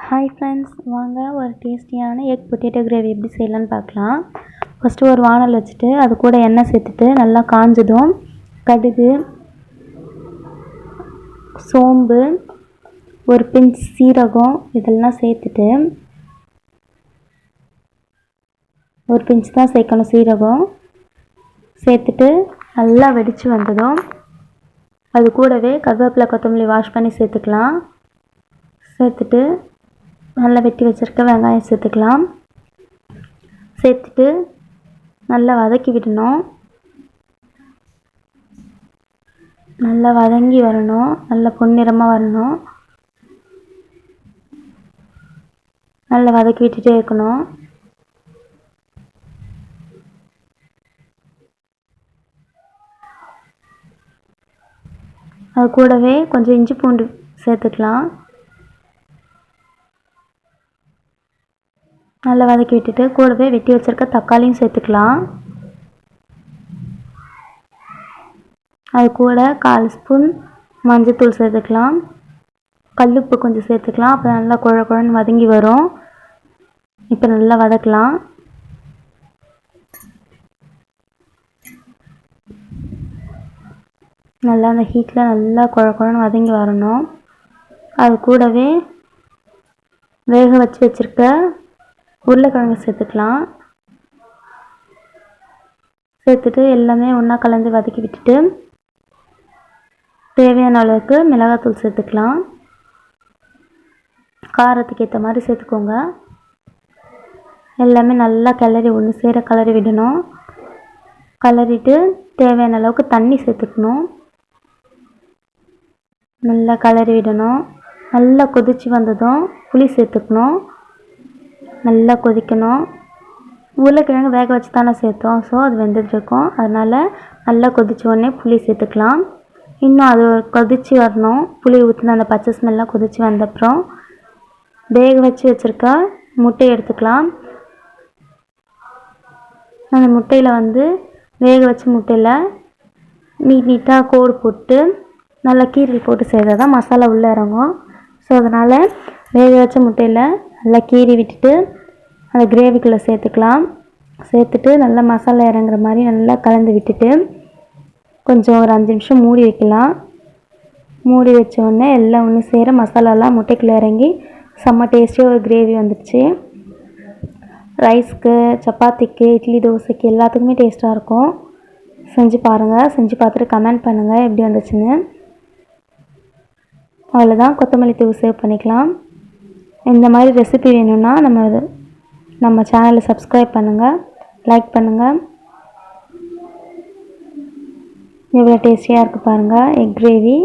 Hi friends, வாங்க ஒரு டேஸ்டியான எக் பொட்டேட்டோ கிரேவி எப்படி செய்யலான்னு பார்க்கலாம். ஃபஸ்ட்டு ஒரு வானல் வச்சுட்டு அது கூட எண்ணெய் சேர்த்துட்டு நல்லா காஞ்சதும் கடுகு, சோம்பு, ஒரு பிஞ்ச் சீரகம் இதெல்லாம் சேர்த்துட்டு, ஒரு பிஞ்ச் தான் சேர்க்கணும் சீரகம் சேர்த்துட்டு நல்லா வெடித்து வந்ததும் அது கூடவே கருவேப்பிலை கொத்தமல்லி வாஷ் பண்ணி சேர்த்துக்கலாம். சேர்த்துட்டு நல்லா வெட்டி வச்சுருக்க வெங்காயம் சேர்த்துக்கலாம். சேர்த்துட்டு நல்லா வதக்கி விடணும். நல்லா வதங்கி வரணும், நல்லா பொன்னிறமாக வரணும். நல்லா வதக்கி விட்டுட்டே இருக்கணும். அது கூடவே கொஞ்சம் இஞ்சி பூண்டு சேர்த்துக்கலாம். நல்லா வதக்கி விட்டுட்டு கூடவே வெட்டி வச்சுருக்க தக்காளியும் சேர்த்துக்கலாம். அது கூட 1/4 ஸ்பூன் மஞ்சள்தூள் சேர்த்துக்கலாம். கல்லுப்பு கொஞ்சம் சேர்த்துக்கலாம். அப்போ நல்லா குழன்னு வதங்கி வரும். இப்போ நல்லா வதக்கலாம். நல்லா அந்த ஹீட்டில் நல்லா குழன்னு வதங்கி வரணும். அது கூடவே வேக வச்சு வச்சுருக்க உருளைக்கிழங்கு சேர்த்துக்கலாம். சேர்த்துட்டு எல்லாமே ஒன்றா கலந்து வதக்கி விட்டுட்டு தேவையான அளவுக்கு மிளகாத்தூள் சேர்த்துக்கலாம். காரத்துக்கு ஏற்ற மாதிரி சேர்த்துக்கோங்க. எல்லாமே நல்லா கிளறி ஒன்று சேர கிளறி விடணும். கிளறிட்டு தேவையான அளவுக்கு தண்ணி சேர்த்துக்கணும். நல்லா கிளறி விடணும். நல்லா கொதித்து வந்ததும் புளி சேர்த்துக்கணும். நல்லா கொதிக்கணும். உருளைக்கிழங்கு வேக வச்சு தானே சேர்த்தோம், ஸோ அது வெந்துட்டுருக்கோம். அதனால் நல்லா கொதித்த உடனே புளி சேர்த்துக்கலாம். இன்னும் அது கொதித்து வரணும். புளி ஊற்றின அந்த பச்சை ஸ்மெல்லாம் கொதித்து வந்தப்புறம் வேக வச்சு வச்சுருக்க முட்டையை எடுத்துக்கலாம். அந்த முட்டையில் வேக வச்ச முட்டையில் நீட்டாக கோடு போட்டு நல்லா கீரல் போட்டு செய்கிறது தான் மசாலா உள்ளே இறங்கும். ஸோ அதனால் வேக வச்ச முட்டையில் நல்லா கீறி விட்டுட்டு அந்த கிரேவிக்குள்ளே சேர்த்துக்கலாம். சேர்த்துட்டு நல்லா மசாலா இறங்குற மாதிரி நல்லா கலந்து விட்டுட்டு கொஞ்சம் ஒரு 5 நிமிஷம் மூடி வைக்கலாம். மூடி வச்ச உடனே எல்லாம் ஒன்று சேர மசாலாலாம் முட்டைக்குள்ளே இறங்கி செம்ம டேஸ்டியாக ஒரு கிரேவி வந்துடுச்சு. ரைஸ்க்கு, சப்பாத்திக்கு, இட்லி, தோசைக்கு எல்லாத்துக்குமே டேஸ்ட்டாக இருக்கும். செஞ்சு பாருங்கள். செஞ்சு பார்த்துட்டு கமெண்ட் பண்ணுங்கள் எப்படி வந்துச்சுன்னு. அவ்வளோதான், கொத்தமல்லி தூள் சேவ் பண்ணிக்கலாம். இந்த மாதிரி ரெசிபி வேணும்னா நம்ம சேனலை சப்ஸ்கிரைப் பண்ணுங்கள், லைக் பண்ணுங்கள். எவ்வளோ டேஸ்டியாக இருக்குது பாருங்கள் எக் கிரேவி.